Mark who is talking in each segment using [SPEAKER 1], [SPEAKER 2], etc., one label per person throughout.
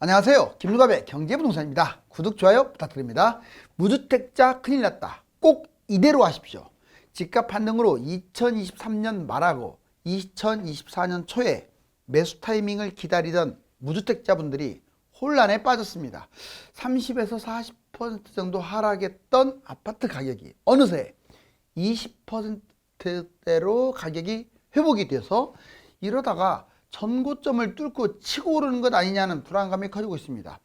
[SPEAKER 1] 안녕하세요. 김유갑의 경제부동산입니다. 구독, 좋아요 부탁드립니다. 무주택자 큰일 났다. 꼭 이대로 하십시오. 집값 반등으로 2023년 말하고 2024년 초에 매수 타이밍을 기다리던 무주택자분들이 혼란에 빠졌습니다. 30에서 40% 정도 하락했던 아파트 가격이 어느새 20%대로 가격이 회복이 돼서 이러다가 전고점을 뚫고 치고 오르는 것 아니냐는 불안감이 커지고 있습니다.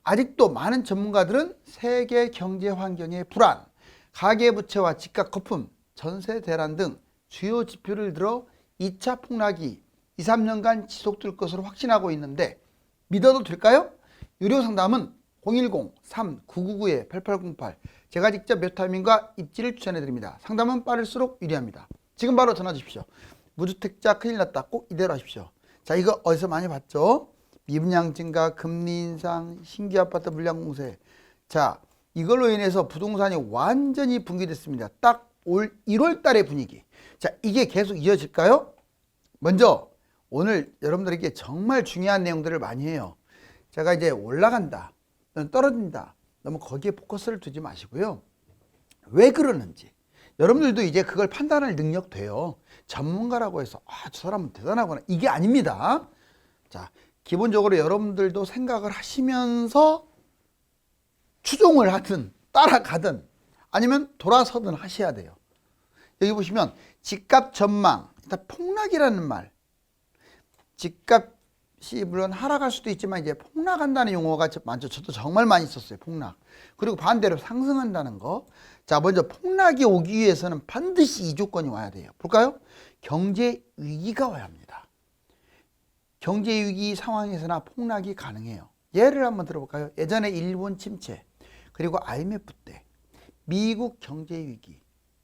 [SPEAKER 1] 아직도 많은 전문가들은 세계 경제 환경의 불안, 가계부채와 집값 거품, 전세 대란 등 주요 지표를 들어 2차 폭락이 2, 3년간 지속될 것으로 확신하고 있는데 믿어도 될까요? 유료 상담은 010-3999-8808 제가 직접 몇 타이밍과 입지를 추천해드립니다. 상담은 빠를수록 유리합니다. 지금 바로 전화 주십시오. 무주택자 큰일 났다. 꼭 이대로 하십시오. 자, 이거 어디서 많이 봤죠? 미분양 증가, 금리 인상, 신규 아파트 물량 공세. 자, 이걸로 인해서 부동산이 완전히 붕괴됐습니다. 딱 올 1월 달의 분위기. 자, 이게 계속 이어질까요? 먼저 오늘 여러분들에게 정말 중요한 내용들을 많이 해요. 제가 이제 올라간다, 떨어진다, 너무 거기에 포커스를 두지 마시고요. 왜 그러는지. 여러분들도 이제 그걸 판단할 능력 돼요. 전문가라고 해서 저 사람은 대단하구나, 이게 아닙니다. 자, 기본적으로 여러분들도 생각을 하시면서 추종을 하든 따라가든 아니면 돌아서든 하셔야 돼요. 여기 보시면 집값 전망, 일단 폭락이라는 말, 집값이 물론 하락할 수도 있지만 이제 폭락한다는 용어가 많죠. 저도 정말 많이 썼어요. 폭락. 그리고 반대로 상승한다는 거. 자, 먼저 폭락이 오기 위해서는 반드시 이 조건이 와야 돼요. 볼까요? 경제 위기가 와야 합니다. 경제 위기 상황에서나 폭락이 가능해요. 예를 한번 들어볼까요? 예전에 일본 침체, 그리고 IMF 때 미국 경제 위기.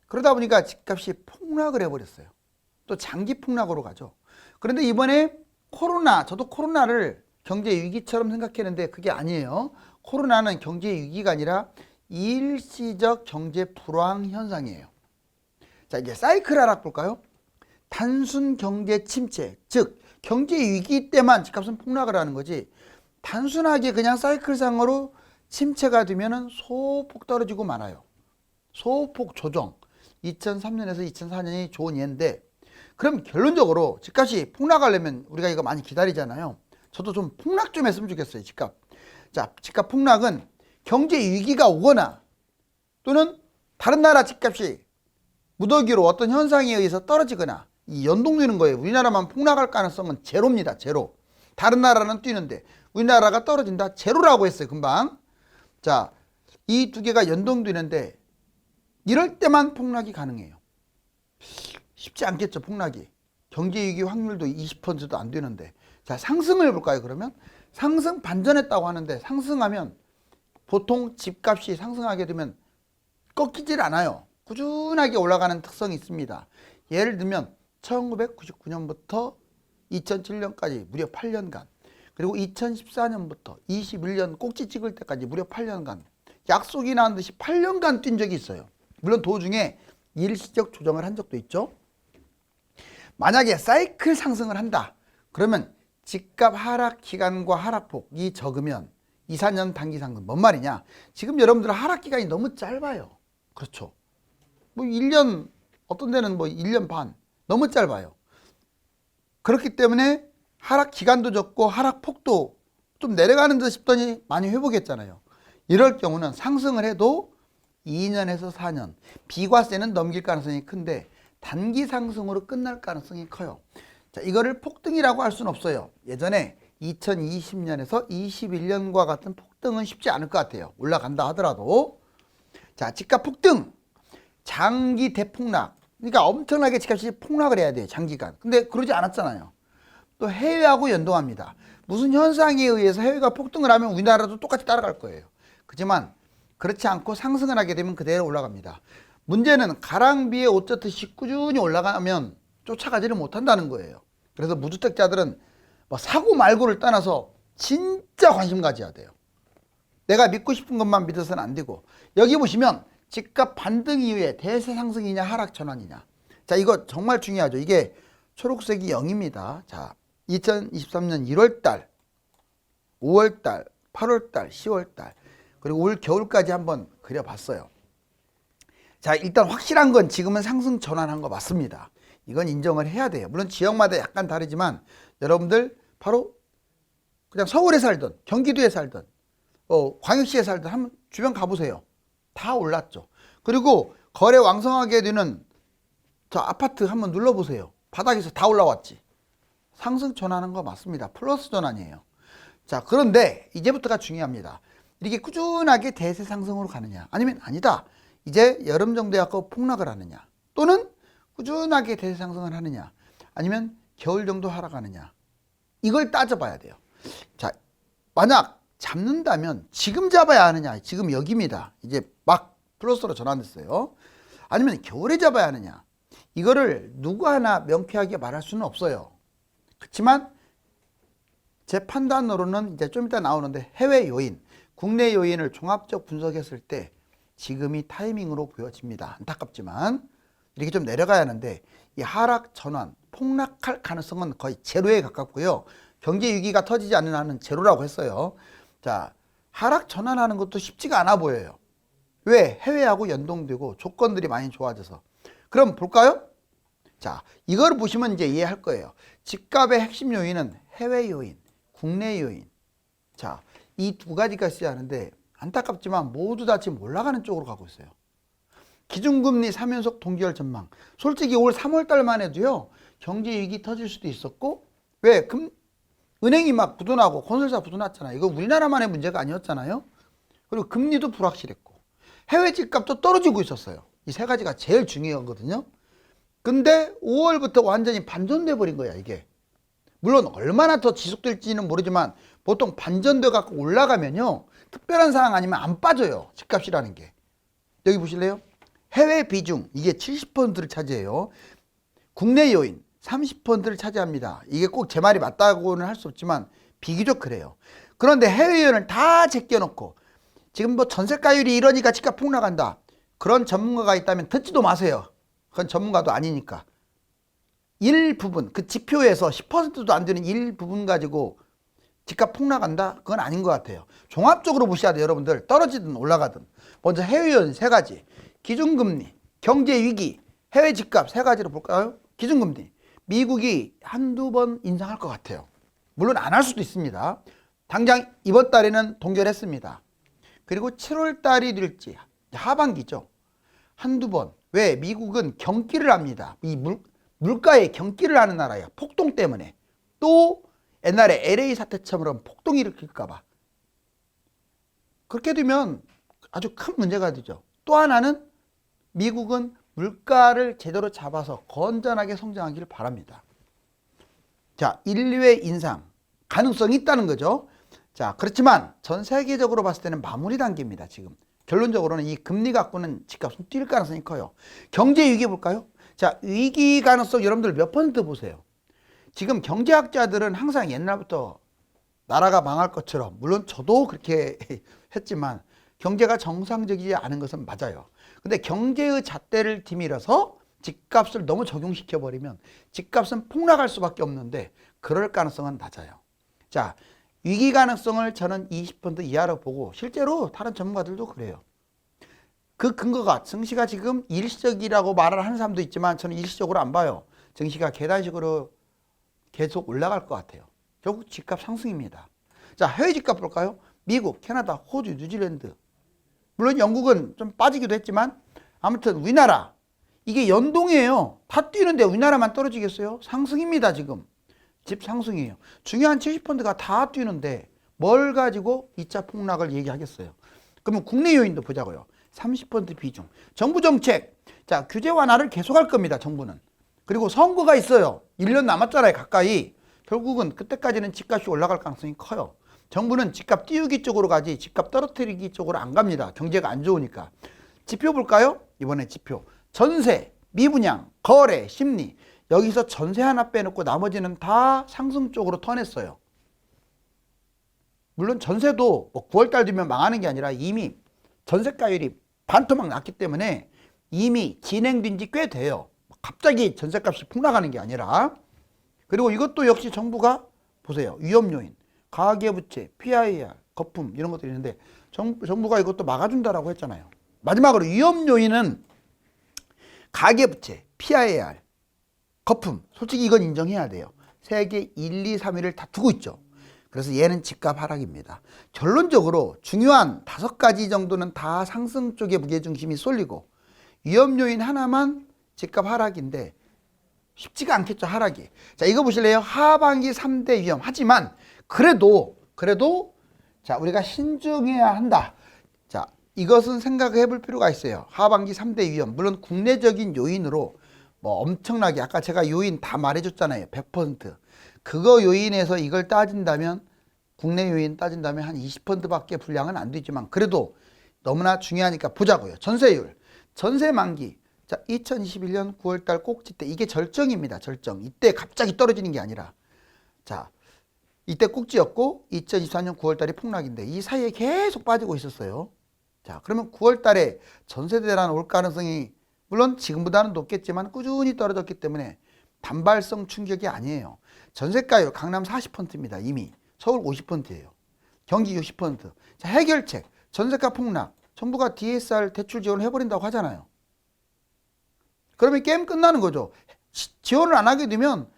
[SPEAKER 1] 그러다 보니까 집값이 폭락을 해버렸어요. 또 장기 폭락으로 가죠. 그런데 이번에 코로나, 저도 코로나를 경제 위기처럼 생각했는데 그게 아니에요. 코로나는 경제 위기가 아니라 일시적 경제 불황 현상이에요. 자, 이제 사이클 하락 볼까요? 단순 경제 침체, 즉 경제 위기 때만 집값은 폭락을 하는 거지, 단순하게 그냥 사이클상으로 침체가 되면은 소폭 떨어지고 말아요. 소폭 조정. 2003년에서 2004년이 좋은 예인데, 그럼 결론적으로 집값이 폭락하려면 우리가 이거 많이 기다리잖아요. 저도 좀 폭락 좀 했으면 좋겠어요, 집값. 자, 집값 폭락은 경제 위기가 오거나 또는 다른 나라 집값이 무더기로 어떤 현상에 의해서 떨어지거나 이 연동되는 거예요. 우리나라만 폭락할 가능성은 제로입니다. 제로. 다른 나라는 뛰는데 우리나라가 떨어진다? 제로라고 했어요, 금방. 자, 이 두 개가 연동되는데 이럴 때만 폭락이 가능해요. 쉽지 않겠죠, 폭락이. 경제위기 확률도 20%도 안 되는데. 자, 상승을 해볼까요, 그러면? 상승 반전했다고 하는데, 상승하면 보통 집값이 상승하게 되면 꺾이질 않아요. 꾸준하게 올라가는 특성이 있습니다. 예를 들면 1999년부터 2007년까지 무려 8년간, 그리고 2014년부터 21년 꼭지 찍을 때까지 무려 8년간, 약속이 나온 듯이 8년간 뛴 적이 있어요. 물론 도중에 일시적 조정을 한 적도 있죠. 만약에 사이클 상승을 한다, 그러면 집값 하락 기간과 하락폭이 적으면 2, 4년 단기 상승. 뭔 말이냐? 지금 여러분들은 하락 기간이 너무 짧아요. 그렇죠. 뭐 1년, 어떤 데는 뭐 1년 반, 너무 짧아요. 그렇기 때문에 하락 기간도 적고 하락폭도 좀 내려가는 듯 싶더니 많이 회복했잖아요. 이럴 경우는 상승을 해도 2년에서 4년, 비과세는 넘길 가능성이 큰데 단기 상승으로 끝날 가능성이 커요. 자, 이거를 폭등이라고 할 수는 없어요. 예전에 2020년에서 21년과 같은 폭등은 쉽지 않을 것 같아요. 올라간다 하더라도. 자, 집값 폭등, 장기 대폭락. 그러니까 엄청나게 집값이 폭락을 해야 돼요, 장기간. 근데 그러지 않았잖아요. 또 해외하고 연동합니다. 무슨 현상에 의해서 해외가 폭등을 하면 우리나라도 똑같이 따라갈 거예요. 그렇지만 그렇지 않고 상승을 하게 되면 그대로 올라갑니다. 문제는 가랑비에 옷 젖듯이 꾸준히 올라가면 쫓아가지를 못한다는 거예요. 그래서 무주택자들은 뭐 사고 말고를 떠나서 진짜 관심 가져야 돼요. 내가 믿고 싶은 것만 믿어서는 안 되고, 여기 보시면 집값 반등 이후에 대세 상승이냐 하락 전환이냐. 자, 이거 정말 중요하죠. 이게 초록색이 0입니다. 자, 2023년 1월 달 5월달, 8월달, 10월달, 그리고 올 겨울까지 한번 그려봤어요. 자, 일단 확실한 건 지금은 상승 전환한 거 맞습니다. 이건 인정을 해야 돼요. 물론 지역마다 약간 다르지만 여러분들 바로 그냥 서울에 살든 경기도에 살든 광역시에 살든 한번 주변 가보세요. 다 올랐죠. 그리고 거래 왕성하게 되는 저 아파트 한번 눌러보세요. 바닥에서 다 올라왔지. 상승 전환한 거 맞습니다. 플러스 전환이에요. 자, 그런데 이제부터가 중요합니다. 이렇게 꾸준하게 대세 상승으로 가느냐, 아니면 아니다, 이제 여름 정도에 갖고 폭락을 하느냐, 또는 꾸준하게 대세 상승을 하느냐, 아니면 겨울 정도 하락하느냐, 이걸 따져봐야 돼요. 자, 만약 잡는다면 지금 잡아야 하느냐, 지금 여기입니다. 이제 막 플러스로 전환됐어요. 아니면 겨울에 잡아야 하느냐, 이거를 누구 하나 명쾌하게 말할 수는 없어요. 그렇지만 제 판단으로는 이제 좀 이따 나오는데 해외 요인, 국내 요인을 종합적 분석했을 때 지금이 타이밍으로 보여집니다. 안타깝지만 이렇게 좀 내려가야 하는데 이 하락 전환, 폭락할 가능성은 거의 제로에 가깝고요. 경제 위기가 터지지 않는 한은 제로라고 했어요. 자, 하락 전환하는 것도 쉽지가 않아 보여요. 왜? 해외하고 연동되고 조건들이 많이 좋아져서. 그럼 볼까요? 자, 이걸 보시면 이제 이해할 거예요. 집값의 핵심 요인은 해외 요인, 국내 요인. 자, 이 두 가지가 있어야 하는데 안타깝지만 모두 다 지금 올라가는 쪽으로 가고 있어요. 기준금리 3연속 동결 전망. 솔직히 올 3월 달만 해도요, 경제 위기 터질 수도 있었고, 왜? 은행이 막 부도나고 건설사 부도났잖아요. 이거 우리나라만의 문제가 아니었잖아요. 그리고 금리도 불확실했고, 해외 집값도 떨어지고 있었어요. 이 세 가지가 제일 중요하거든요. 근데 5월부터 완전히 반전돼 버린 거야, 이게. 물론 얼마나 더 지속될지는 모르지만 보통 반전돼 갖고 올라가면요, 특별한 상황 아니면 안 빠져요, 집값이라는 게. 여기 보실래요? 해외 비중, 이게 70%를 차지해요. 국내 요인 30%를 차지합니다. 이게 꼭 제 말이 맞다고는 할 수 없지만 비교적 그래요. 그런데 해외 요인을 다 제껴놓고 지금 뭐 전세가율이 이러니까 집값 폭락한다, 그런 전문가가 있다면 듣지도 마세요. 그건 전문가도 아니니까. 일부분, 그 지표에서 10%도 안 되는 일부분 가지고 집값 폭락한다? 그건 아닌 것 같아요. 종합적으로 보셔야 돼요, 여러분들. 떨어지든 올라가든. 먼저 해외 요인 세 가지. 기준금리, 경제위기, 해외 집값 세 가지로 볼까요? 기준금리. 미국이 한두 번 인상할 것 같아요. 물론 안 할 수도 있습니다. 당장 이번 달에는 동결했습니다. 그리고 7월 달이 될지 하반기죠. 한두 번. 왜? 미국은 경기를 합니다. 이 물가에 경기를 하는 나라예요. 폭동 때문에. 또 옛날에 LA 사태처럼 폭동이 일으킬까 봐. 그렇게 되면 아주 큰 문제가 되죠. 또 하나는 미국은 물가를 제대로 잡아서 건전하게 성장하기를 바랍니다. 자, 인류의 인상 가능성이 있다는 거죠. 자, 그렇지만 전 세계적으로 봤을 때는 마무리 단계입니다. 지금 결론적으로는 이 금리 갖고는 집값은 뛸 가능성이 커요. 경제 위기 볼까요? 자, 위기 가능성 여러분들 몇 퍼센트 보세요. 지금 경제학자들은 항상 옛날부터 나라가 망할 것처럼, 물론 저도 그렇게 했지만 경제가 정상적이지 않은 것은 맞아요. 근데 경제의 잣대를 디밀어서 집값을 너무 적용시켜 버리면 집값은 폭락할 수밖에 없는데 그럴 가능성은 낮아요. 자, 위기 가능성을 저는 20% 이하로 보고 실제로 다른 전문가들도 그래요. 그 근거가 증시가 지금 일시적이라고 말을 하는 사람도 있지만 저는 일시적으로 안 봐요. 증시가 계단식으로 계속 올라갈 것 같아요. 결국 집값 상승입니다. 자, 해외 집값 볼까요? 미국, 캐나다, 호주, 뉴질랜드. 물론 영국은 좀 빠지기도 했지만 아무튼 우리나라, 이게 연동이에요. 다 뛰는데 우리나라만 떨어지겠어요? 상승입니다. 지금 집 상승이에요. 중요한 70%가 다 뛰는데 뭘 가지고 2차 폭락을 얘기하겠어요? 그러면 국내 요인도 보자고요. 30% 비중. 정부 정책. 자, 규제 완화를 계속할 겁니다. 정부는. 그리고 선거가 있어요. 1년 남았잖아요. 가까이. 결국은 그때까지는 집값이 올라갈 가능성이 커요. 정부는 집값 띄우기 쪽으로 가지 집값 떨어뜨리기 쪽으로 안 갑니다. 경제가 안 좋으니까. 지표 볼까요? 이번에 지표. 전세, 미분양, 거래, 심리. 여기서 전세 하나 빼놓고 나머지는 다 상승 쪽으로 턴했어요. 물론 전세도 뭐 9월달 되면 망하는 게 아니라 이미 전세가율이 반토막 났기 때문에 이미 진행된 지 꽤 돼요. 갑자기 전세값이 폭락하는 게 아니라. 그리고 이것도 역시 정부가 보세요. 위험 요인. 가계부채, PIR, 거품 이런 것들이 있는데 정부가 이것도 막아준다라고 했잖아요. 마지막으로 위험 요인은 가계부채, PIR, 거품. 솔직히 이건 인정해야 돼요. 세계 1, 2, 3위를 다 두고 있죠. 그래서 얘는 집값 하락입니다. 결론적으로 중요한 5가지 정도는 다 상승 쪽에 무게중심이 쏠리고 위험 요인 하나만 집값 하락인데 쉽지가 않겠죠, 하락이. 자, 이거 보실래요? 하반기 3대 위험. 하지만 그래도 자, 우리가 신중해야 한다. 자, 이것은 생각해 볼 필요가 있어요. 하반기 3대 위험. 물론 국내적인 요인으로 뭐 엄청나게 아까 제가 요인 다 말해줬잖아요. 100%. 그거 요인에서 이걸 따진다면 국내 요인 따진다면 한 20%밖에 분량은 안 되지만 그래도 너무나 중요하니까 보자고요. 전세율, 전세 만기. 자, 2021년 9월달 꼭지 때 이게 절정입니다. 절정. 이때 갑자기 떨어지는 게 아니라 자, 이때 꼭지였고 2024년 9월달이 폭락인데 이 사이에 계속 빠지고 있었어요. 자, 그러면 9월달에 전세 대란 올 가능성이 물론 지금보다는 높겠지만 꾸준히 떨어졌기 때문에 단발성 충격이 아니에요. 전세가율 강남 40%입니다. 이미 서울 50%예요. 경기 60%. 자, 해결책 전세가 폭락 정부가 DSR 대출 지원을 해버린다고 하잖아요. 그러면 게임 끝나는 거죠. 지원을 안 하게 되면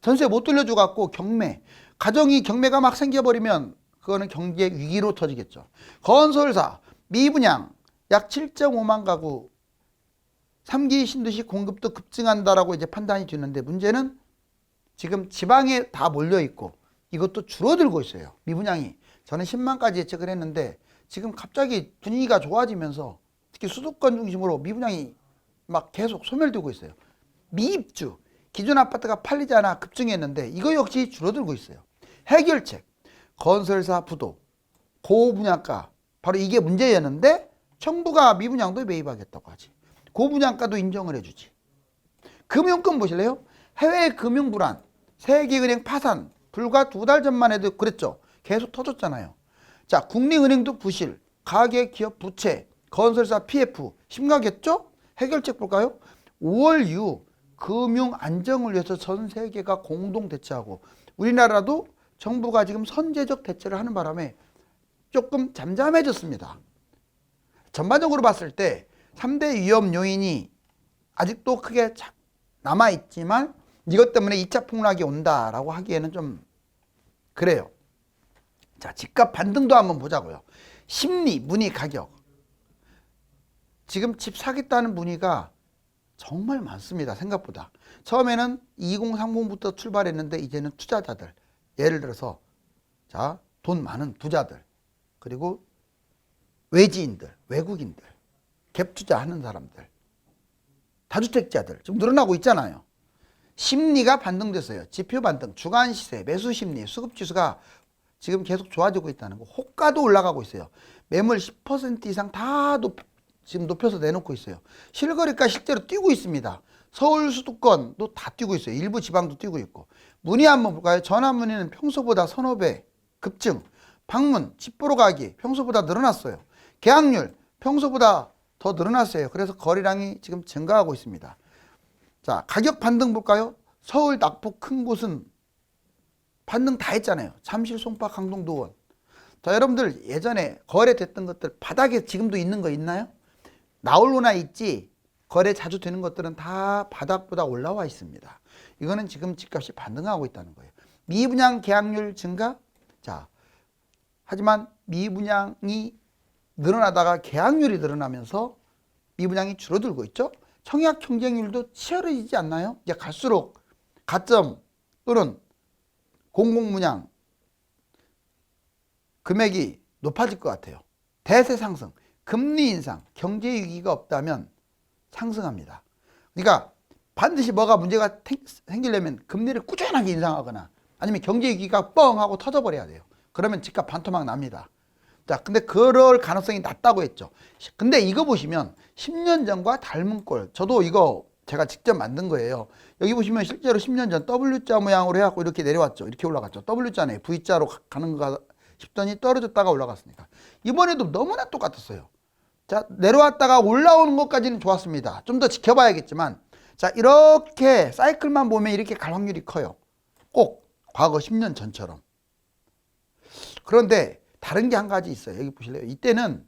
[SPEAKER 1] 전세 못 돌려줘 갖고 경매 가정이 경매가 막 생겨버리면 그거는 경제 위기로 터지겠죠. 건설사 미분양 약 7.5만 가구 3기 신도시 공급도 급증한다라고 이제 판단이 되는데 문제는 지금 지방에 다 몰려 있고 이것도 줄어들고 있어요. 미분양이 저는 10만까지 예측을 했는데 지금 갑자기 분위기가 좋아지면서 특히 수도권 중심으로 미분양이 막 계속 소멸되고 있어요. 미입주 기존 아파트가 팔리지 않아 급증했는데 이거 역시 줄어들고 있어요. 해결책 건설사 부도 고분양가 바로 이게 문제였는데 정부가 미분양도 매입하겠다고 하지. 고분양가도 인정을 해주지. 금융권 보실래요? 해외 금융 불안 세계은행 파산 불과 2달 전만 해도 그랬죠. 계속 터졌잖아요. 자, 국민은행도 부실 가계 기업 부채 건설사 PF 심각했죠? 해결책 볼까요? 5월 이후 금융 안정을 위해서 전 세계가 공동 대처하고 우리나라도 정부가 지금 선제적 대처를 하는 바람에 조금 잠잠해졌습니다. 전반적으로 봤을 때 3대 위험 요인이 아직도 크게 남아있지만 이것 때문에 2차 폭락이 온다라고 하기에는 좀 그래요. 자, 집값 반등도 한번 보자고요. 심리, 문의, 가격. 지금 집 사겠다는 문의가 정말 많습니다. 생각보다. 처음에는 2030부터 출발했는데 이제는 투자자들. 예를 들어서 자, 돈 많은 부자들. 그리고 외지인들, 외국인들. 갭 투자하는 사람들. 다주택자들. 지금 늘어나고 있잖아요. 심리가 반등됐어요. 지표 반등, 주간 시세, 매수 심리, 수급 지수가 지금 계속 좋아지고 있다는 거. 호가도 올라가고 있어요. 매물 10% 이상 다 지금 높여서 내놓고 있어요. 실거래가 실제로 뛰고 있습니다. 서울 수도권도 다 뛰고 있어요. 일부 지방도 뛰고 있고. 문의 한번 볼까요? 전화 문의는 평소보다 서너 배 급증. 방문, 집 보러 가기 평소보다 늘어났어요. 계약률 평소보다 더 늘어났어요. 그래서 거래량이 지금 증가하고 있습니다. 자, 가격 반등 볼까요? 서울, 낙폭 큰 곳은 반등 다 했잖아요. 잠실, 송파, 강동, 노원. 자, 여러분들 예전에 거래됐던 것들 바닥에 지금도 있는 거 있나요? 나홀로나 있지 거래 자주 되는 것들은 다 바닥보다 올라와 있습니다. 이거는 지금 집값이 반등하고 있다는 거예요. 미분양 계약률 증가. 자, 하지만 미분양이 늘어나다가 계약률이 늘어나면서 미분양이 줄어들고 있죠. 청약 경쟁률도 치열해지지 않나요? 이제 갈수록 가점 또는 공공분양 금액이 높아질 것 같아요. 대세 상승, 금리 인상, 경제 위기가 없다면 상승합니다. 그러니까 반드시 뭐가 문제가 생기려면 금리를 꾸준하게 인상하거나 아니면 경제 위기가 뻥 하고 터져버려야 돼요. 그러면 집값 반토막 납니다. 자, 근데 그럴 가능성이 낮다고 했죠. 근데 이거 보시면 10년 전과 닮은 꼴. 저도 이거 제가 직접 만든 거예요. 여기 보시면 실제로 10년 전 W자 모양으로 해갖고 이렇게 내려왔죠. 이렇게 올라갔죠. W자네. V자로 가는 거 싶더니 떨어졌다가 올라갔으니까. 이번에도 너무나 똑같았어요. 자, 내려왔다가 올라오는 것까지는 좋았습니다. 좀 더 지켜봐야겠지만, 자, 이렇게 사이클만 보면 이렇게 갈 확률이 커요. 꼭 과거 10년 전처럼. 그런데 다른 게 한 가지 있어요. 여기 보실래요? 이때는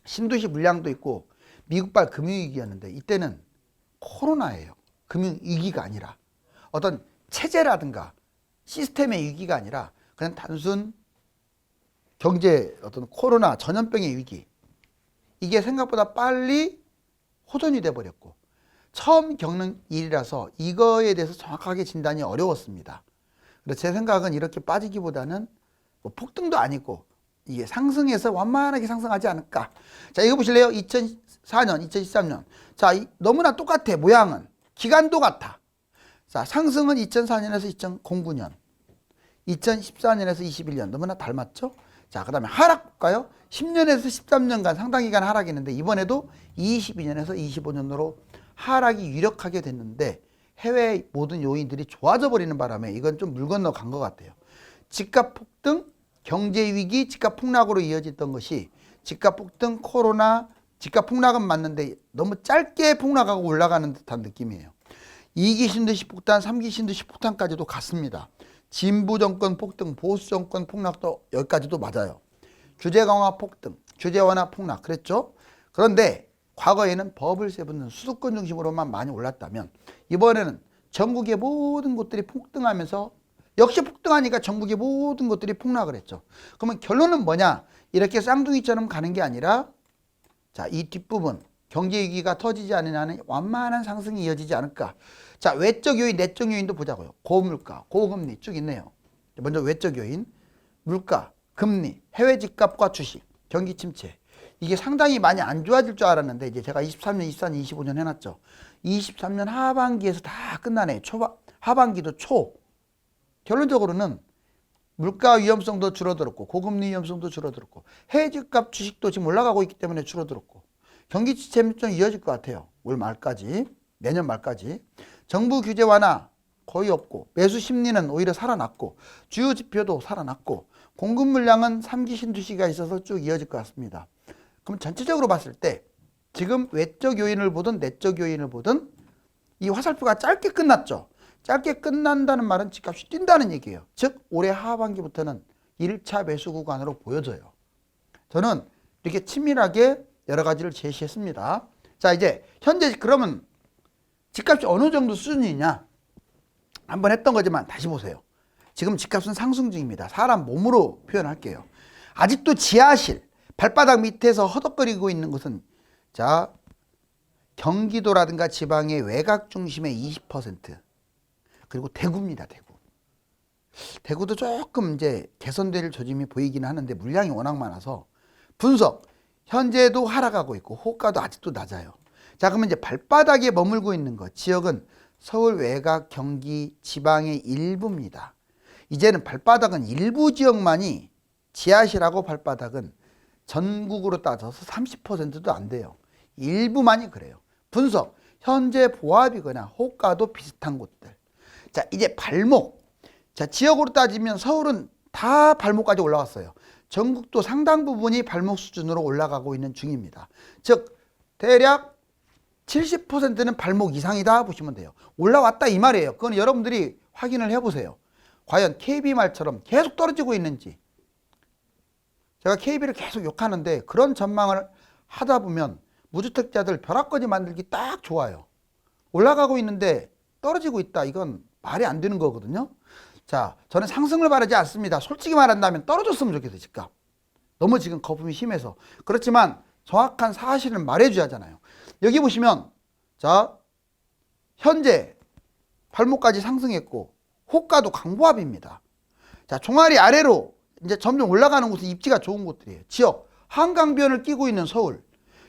[SPEAKER 1] 신도시 물량도 있고 미국발 금융위기였는데 이때는 코로나예요. 금융위기가 아니라 어떤 체제라든가 시스템의 위기가 아니라 그냥 단순 경제 어떤 코로나 전염병의 위기, 이게 생각보다 빨리 호전이 돼 버렸고 처음 겪는 일이라서 이거에 대해서 정확하게 진단이 어려웠습니다. 그래서 제 생각은 이렇게 빠지기보다는 뭐 폭등도 아니고 이게 상승해서 완만하게 상승하지 않을까. 자, 이거 보실래요? 2004년, 2013년. 자, 너무나 똑같아. 모양은. 기간도 같아. 자, 상승은 2004년에서 2009년, 2014년에서 21년. 너무나 닮았죠? 자, 그 다음에 하락 볼까요? 10년에서 13년간 상당 기간 하락했는데 이번에도 22년에서 25년으로 하락이 유력하게 됐는데 해외 모든 요인들이 좋아져 버리는 바람에 이건 좀 물 건너 간 것 같아요. 집값 폭등, 경제 위기, 집값 폭락으로 이어졌던 것이 집값 폭등, 코로나, 집값 폭락은 맞는데 너무 짧게 폭락하고 올라가는 듯한 느낌이에요. 2기 신도시 폭탄, 3기 신도시 폭탄까지도 갔습니다. 진보 정권 폭등, 보수 정권 폭락도 여기까지도 맞아요. 규제 강화 폭등, 규제 완화 폭락 그랬죠. 그런데 과거에는 버블세 붙는 수도권 중심으로만 많이 올랐다면 이번에는 전국의 모든 곳들이 폭등하면서 역시 폭등하니까 전국의 모든 것들이 폭락을 했죠. 그러면 결론은 뭐냐? 이렇게 쌍둥이처럼 가는 게 아니라 자, 이 뒷부분 경제위기가 터지지 않는 한은 완만한 상승이 이어지지 않을까. 자, 외적 요인, 내적 요인도 보자고요. 고물가, 고금리 쭉 있네요. 먼저 외적 요인, 물가, 금리, 해외 집값과 주식, 경기 침체. 이게 상당히 많이 안 좋아질 줄 알았는데 이제 제가 23년, 24년, 25년 해놨죠. 23년 하반기에서 다 끝나네. 하반기도 초. 결론적으로는 물가 위험성도 줄어들었고 고금리 위험성도 줄어들었고 해외 집값 주식도 지금 올라가고 있기 때문에 줄어들었고 경기 침체는 좀 이어질 것 같아요. 올 말까지, 내년 말까지. 정부 규제 완화 거의 없고 매수 심리는 오히려 살아났고 주요 지표도 살아났고 공급 물량은 3기 신도시가 있어서 쭉 이어질 것 같습니다. 그럼 전체적으로 봤을 때 지금 외적 요인을 보든 내적 요인을 보든 이 화살표가 짧게 끝났죠. 짧게 끝난다는 말은 집값이 뛴다는 얘기예요. 즉 올해 하반기부터는 1차 매수 구간으로 보여져요. 저는 이렇게 치밀하게 여러 가지를 제시했습니다. 자, 이제 현재 그러면 집값이 어느 정도 수준이냐? 한번 했던 거지만 다시 보세요. 지금 집값은 상승 중입니다. 사람 몸으로 표현할게요. 아직도 지하실, 발바닥 밑에서 허덕거리고 있는 것은 자, 경기도라든가 지방의 외곽 중심의 20%. 그리고 대구입니다, 대구. 대구도 조금 이제 개선될 조짐이 보이기는 하는데 물량이 워낙 많아서 분석. 현재도 하락하고 있고 호가도 아직도 낮아요. 자, 그러면 이제 발바닥에 머물고 있는 것. 지역은 서울 외곽, 경기, 지방의 일부입니다. 이제는 발바닥은 일부 지역만이 지하실하고 발바닥은 전국으로 따져서 30%도 안 돼요. 일부만이 그래요. 분석. 현재 보합이거나 호가도 비슷한 곳들. 자, 이제 발목. 자, 지역으로 따지면 서울은 다 발목까지 올라왔어요. 전국도 상당 부분이 발목 수준으로 올라가고 있는 중입니다. 즉 대략 70%는 발목 이상이다 보시면 돼요. 올라왔다 이 말이에요. 그건 여러분들이 확인을 해보세요. 과연 KB말처럼 계속 떨어지고 있는지. 제가 KB를 계속 욕하는데 그런 전망을 하다 보면 무주택자들 벼락거지 만들기 딱 좋아요. 올라가고 있는데 떨어지고 있다. 이건 말이 안 되는 거거든요. 자, 저는 상승을 바라지 않습니다. 솔직히 말한다면 떨어졌으면 좋겠어요, 집값. 너무 지금 거품이 심해서. 그렇지만 정확한 사실을 말해줘야 하잖아요. 여기 보시면 자, 현재 발목까지 상승했고 호가도 강보합입니다. 자, 종아리 아래로 이제 점점 올라가는 곳은 입지가 좋은 곳들이에요. 지역, 한강변을 끼고 있는 서울,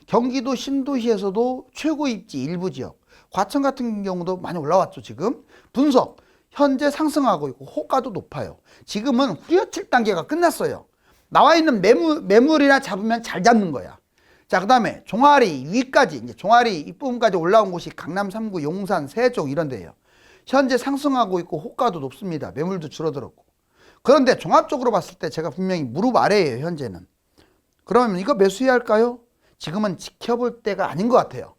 [SPEAKER 1] 경기도 신도시에서도 최고 입지 일부 지역, 과천 같은 경우도 많이 올라왔죠, 지금. 분석, 현재 상승하고 있고 호가도 높아요. 지금은 후려칠 단계가 끝났어요. 나와 있는 매물이나 잡으면 잘 잡는 거야. 자, 그 다음에 종아리 위까지, 이제 종아리 윗부분까지 올라온 곳이 강남 3구, 용산, 세종 이런 데예요. 현재 상승하고 있고 호가도 높습니다. 매물도 줄어들었고. 그런데 종합적으로 봤을 때 제가 분명히 무릎 아래예요, 현재는. 그러면 이거 매수해야 할까요? 지금은 지켜볼 때가 아닌 것 같아요.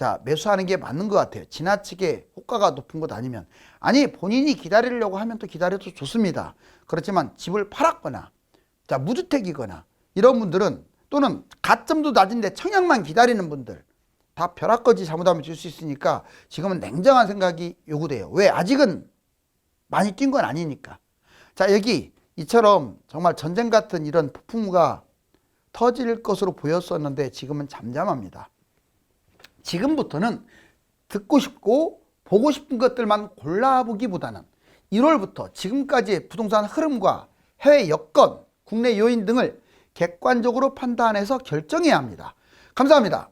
[SPEAKER 1] 자, 매수하는 게 맞는 것 같아요. 지나치게 호가가 높은 것 아니면. 아니, 본인이 기다리려고 하면 또 기다려도 좋습니다. 그렇지만 집을 팔았거나, 자, 무주택이거나 이런 분들은, 또는 가점도 낮은데 청약만 기다리는 분들, 다 벼락거지 잘못하면 줄 수 있으니까 지금은 냉정한 생각이 요구돼요. 왜? 아직은 많이 뛴 건 아니니까. 자, 여기 이처럼 정말 전쟁 같은 이런 폭풍우가 터질 것으로 보였었는데 지금은 잠잠합니다. 지금부터는 듣고 싶고 보고 싶은 것들만 골라보기보다는 1월부터 지금까지의 부동산 흐름과 해외 여건, 국내 요인 등을 객관적으로 판단해서 결정해야 합니다. 감사합니다.